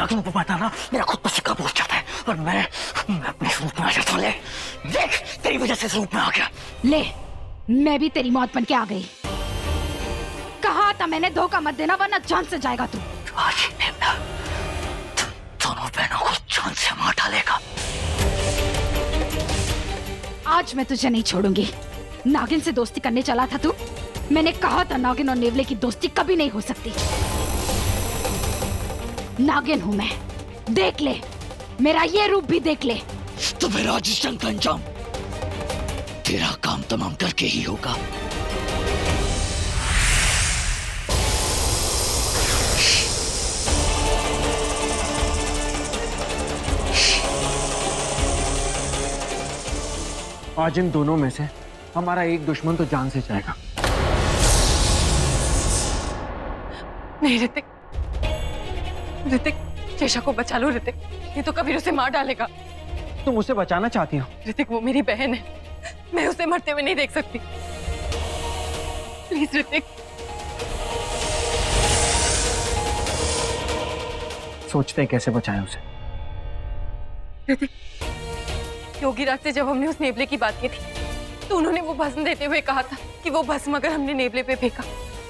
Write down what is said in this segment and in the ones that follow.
नागिन को पता ना मेरा खुद पर सिक्का पहुंच जाता है और मैं अपने रूप में आ जाता हूँ। ले देख, तेरी वजह से इस रूप में आ गया। ले, मैं भी तेरी मौत बन के आ गई। कहा था मैंने, धोखा मत देना वरना जान से जाएगा तू। आज ही नेवला दोनों बहनों को जान से मार डालेगा। आज मैं तुझे नहीं छोड़ूंगी। नागिन से दोस्ती करने चला था तू। मैंने कहा था नागिन और नेवले की दोस्ती कभी नहीं हो सकती। नागिन हूं मैं, देख ले, मेरा ये रूप भी देख ले। तो फिर आज इस जंग का अंजाम तेरा काम तमाम करके ही होगा। आज इन दोनों में से हमारा एक दुश्मन तो जान से जाएगा। नहीं ऋतिक, ऋतिक, केशा को बचा लो ऋतिक, ये तो कबीर उसे मार डालेगा। तुम उसे बचाना चाहती हो? ऋतिक, वो मेरी बहन है, मैं उसे मरते हुए नहीं देख सकती। प्लीज ऋतिक। सोचते हैं कैसे बचाएं उसे। ऋतिक, योगी राज से जब हमने उस नेवले की बात की थी तो उन्होंने वो भस्म देते हुए कहा था कि वो भस्म अगर हमने नेवले पे फेंका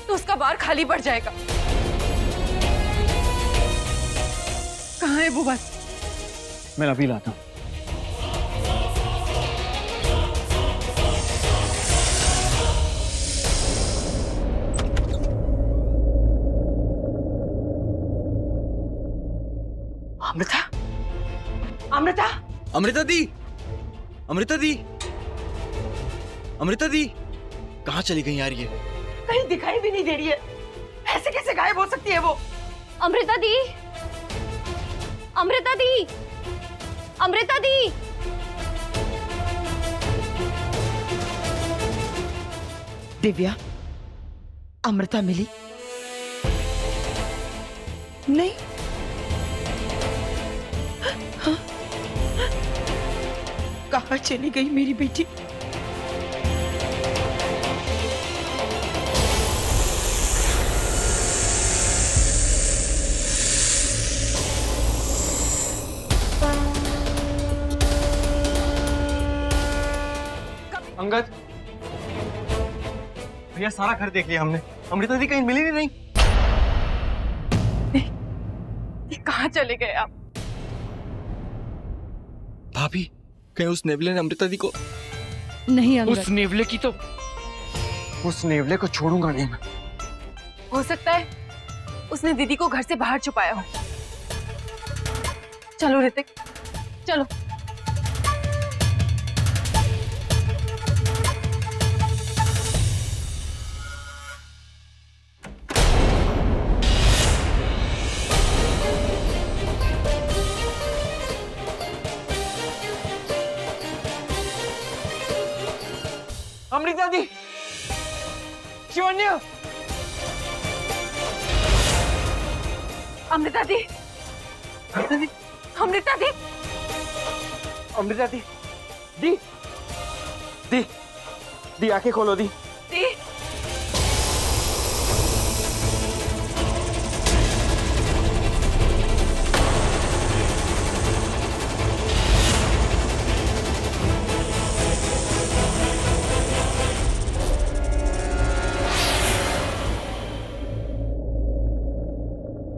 तो उसका बार खाली पड़ जाएगा। कहाँ है वो भस्म? मैं अभी लाता हूँ। अमृता, अमृता, अमृता दी, अमृता दी, अमृता दी, कहाँ चली गई यार ये? कहीं दिखाई भी नहीं दे रही है। ऐसे कैसे गायब हो सकती है वो? अमृता दी, अमृता दी, अमृता दी। दिव्या, अमृता मिली नहीं? हाँ? कहाँ चली गई मेरी बेटी? अंगद, भैया सारा घर देख लिया हमने, अमृता दी कहीं मिली नहीं। ये कहाँ चले गए आप? भाभी, कहीं उस नेवले ने अमृता दी को? नहीं अंगद। उस नेवले की तो, उस नेवले को छोड़ूंगा नहीं मैं। हो सकता है उसने दीदी को घर से बाहर छुपाया हो। चलो ऋतिक, चलो। अमृता दी, शिवन्या, अमृता दी, अमृता दी, अमृता दी, अमृता दी, दी, दी, दी, आंखें खोलो दी। दी।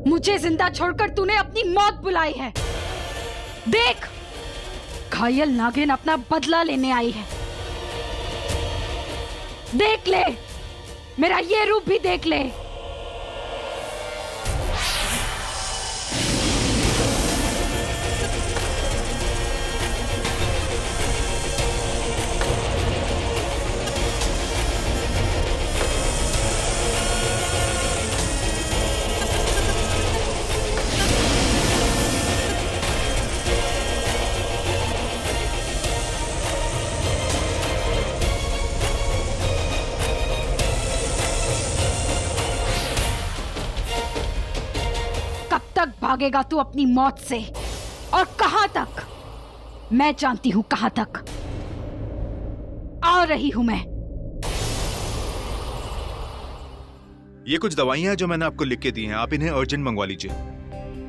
मुझे जिंदा छोड़कर तूने अपनी मौत बुलाई है। देख, घायल नागिन अपना बदला लेने आई है। देख ले, मेरा ये रूप भी देख ले। तक भागेगा तू अपनी मौत से, और कहां तक? मैं जानती हूं कहां तक। आ रही हूं मैं। ये कुछ दवाइयां हैं जो मैंने आपको लिख के दी हैं, आप इन्हें अर्जेंट मंगवा लीजिए।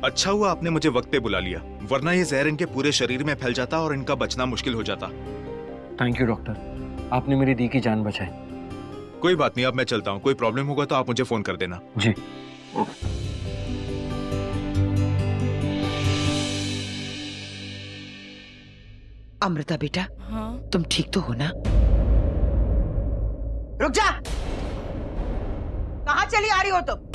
अच्छा हुआ आपने मुझे वक्त पे बुला लिया, वरना ये जहर इनके पूरे शरीर में फैल जाता और इनका बचना मुश्किल हो जाता। थैंक यू डॉक्टर, आपने मेरी दी की जान बचाई। कोई बात नहीं, अब मैं चलता हूँ। कोई प्रॉब्लम होगा तो आप मुझे फोन कर देना। जी। अमृता बेटा, हाँ तुम ठीक तो हो ना? रुक जा, कहाँ चली आ रही हो तुम?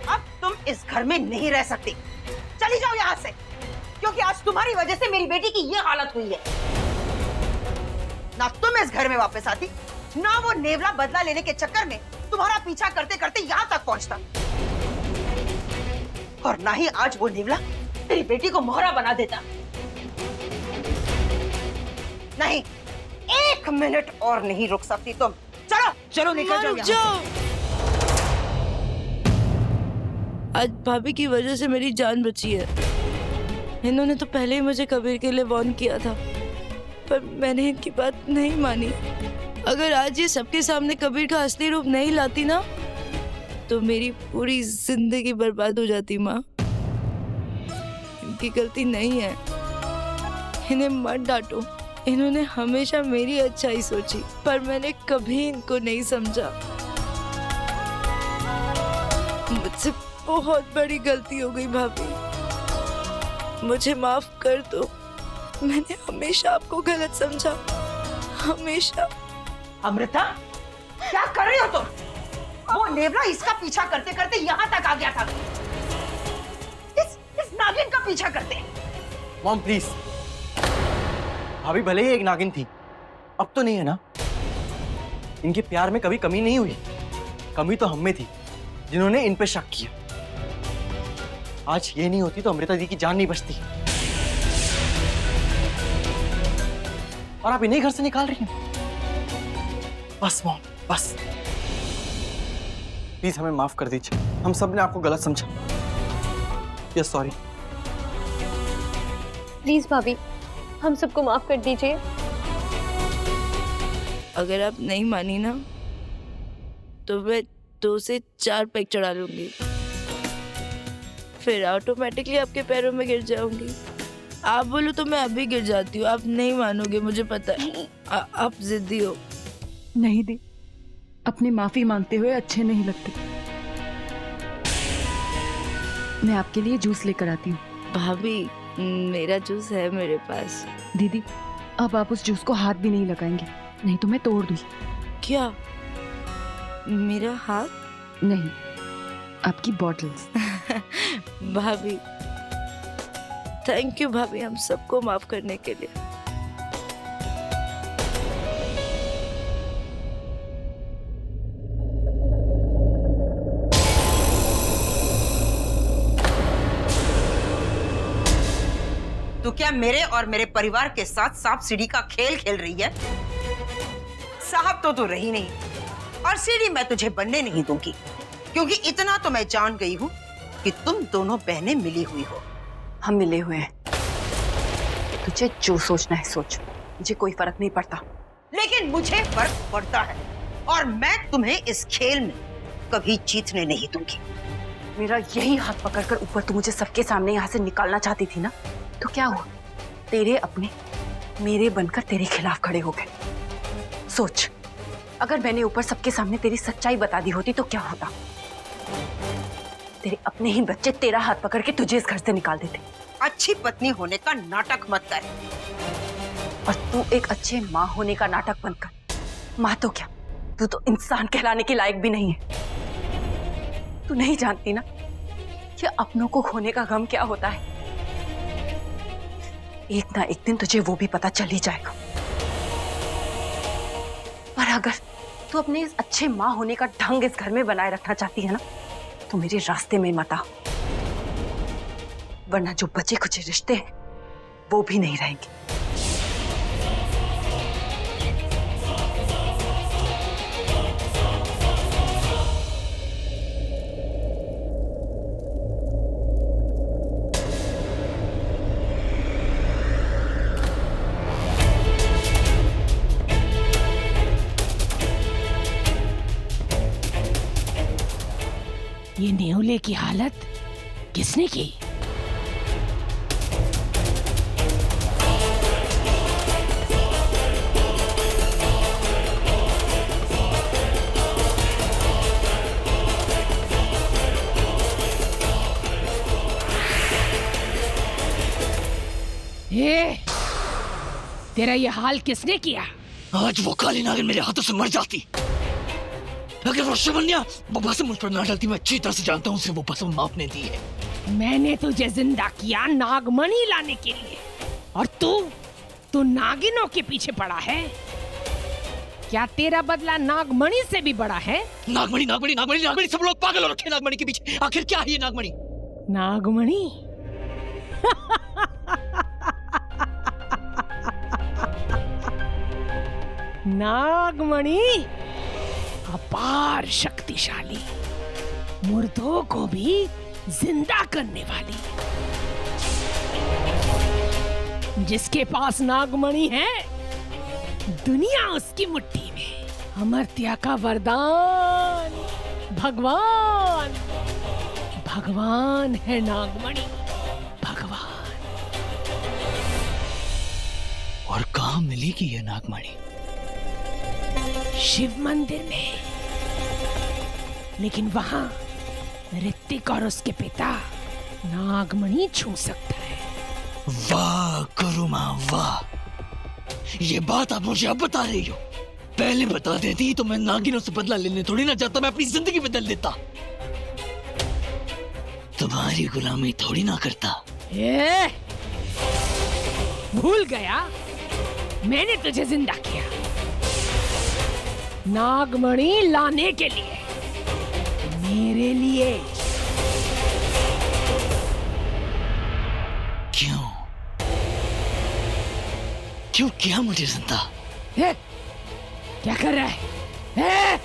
अब तुम इस घर में नहीं रह सकती, चली जाओ यहाँ से, क्योंकि आज तुम्हारी वजह से मेरी बेटी की ये हालत हुई है। ना तुम इस घर में वापस आती, ना वो नेवला बदला लेने के चक्कर में तुम्हारा पीछा करते करते यहाँ तक पहुंचता, और ना ही आज वो नेवला तेरी बेटी को मोहरा बना देता। नहीं, 1 मिनट और नहीं रुक सकती तुम। चलो चलो, निकल जाओ यहाँ से। आज भाभी की वजह से मेरी जान बची है। इन्होंने तो पहले ही मुझे कबीर के लिए वार्न किया था, पर मैंने इनकी बात नहीं मानी। अगर आज ये सबके सामने कबीर का असली रूप नहीं लाती ना, तो मेरी पूरी जिंदगी बर्बाद हो जाती। माँ, इनकी गलती नहीं है, इन्हें मत डांटो। इन्होंने हमेशा मेरी अच्छाई सोची, पर मैंने कभी इनको नहीं समझा। मुझसे बहुत बड़ी गलती हो गई भाभी, मुझे माफ कर दो। मैंने हमेशा आपको गलत समझा, हमेशा। अमृता, क्या कर रही हो तुम? वो नेवला इसका पीछा करते करते यहाँ तक आ गया था। इस नागिन का पीछा करते। मॉम प्लीज, भाभी भले ही एक नागिन थी, अब तो नहीं है ना। इनके प्यार में कभी कमी नहीं हुई, कमी तो हम में थी जिन्होंने इन पे शक किया। आज ये नहीं होती तो अमृता दी की जान नहीं बचती। और आप इन्हें घर से निकाल रही हैं। बस मॉम, बस प्लीज हमें माफ कर दीजिए, हम सब ने आपको गलत समझा। Yes sorry. प्लीज भाभी, हम सबको माफ कर दीजिए। अगर आप नहीं मानी ना, तो मैं 2 से 4 पैक चढ़ा लूंगी, फिर ऑटोमेटिकली आपके पैरों में गिर जाऊंगी। आप बोलो तो मैं अभी गिर जाती हूँ, आप नहीं मानोगे, मुझे पता है। आप जिद्दी हो। नहीं दी, अपनी माफी मांगते हुए अच्छे नहीं लगते। मैं आपके लिए जूस लेकर आती हूँ। भाभी, मेरा जूस है मेरे पास। दीदी, अब आप उस जूस को हाथ भी नहीं लगाएंगे, नहीं तो मैं तोड़ दूँ। क्या? मेरा हाथ? नहीं, आपकी बॉटल्स। भाभी, थैंक यू भाभी, हम सबको माफ करने के लिए। तो क्या मेरे और मेरे परिवार के साथ सांप सीढ़ी का खेल खेल रही है? साहब तो तू रही नहीं, और सीढ़ी मैं तुझे बनने नहीं दूंगी, क्योंकि इतना तो मैं जान गई हूँ कि तुम दोनों बहनें मिली हुई हो। हम मिले हुए हैं, तुझे जो सोचना है सोच, मुझे कोई फर्क नहीं पड़ता। लेकिन मुझे फर्क पड़ता है, और मैं तुम्हें इस खेल में कभी जीतने नहीं दूंगी। मेरा यही हाथ पकड़कर ऊपर तू मुझे सबके सामने यहाँ से निकालना चाहती थी ना, तो क्या हुआ? तेरे अपने मेरे बनकर तेरे खिलाफ खड़े हो गए। सोच, अगर मैंने ऊपर सबके सामने तेरी सच्चाई बता दी होती तो क्या होता? तेरे अपने ही बच्चे तेरा हाथ पकड़ के तुझे इस घर से निकाल देते। अच्छी पत्नी होने का नाटक मत कर। और तू एक अच्छे माँ होने का नाटक बंद कर। माँ तो क्या, तू तो इंसान कहलाने के लायक भी नहीं है। तू नहीं जानती ना कि अपनों को खोने का गम क्या होता है। एक ना एक दिन तुझे वो भी पता चल ही जाएगा। पर अगर तू अपने इस अच्छे माँ होने का ढंग इस घर में बनाए रखना चाहती है ना, तो मेरे रास्ते में मत आ, वरना जो बचे कुछ रिश्ते हैं वो भी नहीं रहेंगे। ये नेवले की हालत किसने की? ए, तेरा ये हाल किसने किया? आज वो काली नागिन मेरे हाथों से मर जाती। अगर वो शिवन्या वो भस्म मुझ पर ना डालती, मैं अच्छी तरह से जानता हूँ उसे वो भस्म आपने दी है। मैंने तुझे जिंदा किया नागमणि लाने के लिए, और तू नागिनों के पीछे पड़ा है। क्या तेरा बदला नागमणि से भी बड़ा है? नागमणि नागमणि नागमणि नागमणि, सब लोग पागल हो रखे नागमणि के पीछे। आखिर क्या है ये नागमणि? नागमणि नागमणि अपार शक्तिशाली, मुर्दों को भी जिंदा करने वाली। जिसके पास नागमणि है, दुनिया उसकी मुट्ठी में। अमर्त्य का वरदान, भगवान है नागमणि, भगवान। और कहाँ मिलेगी ये नागमणि? शिव मंदिर में, लेकिन वहां ऋतिक और उसके पिता नागमणि छू सकता है। वाह गुरु माँ वाह, ये बात आप मुझे अब बता रही हो। पहले बता देती तो मैं नागिनों से बदला लेने थोड़ी ना चाहता, मैं अपनी जिंदगी बदल देता। तुम्हारी गुलामी थोड़ी ना करता। भूल गया, मैंने तुझे जिंदा किया नागमणि लाने के लिए, मेरे लिए। क्यों किया मुझे जिंदा? क्या कर रहा है?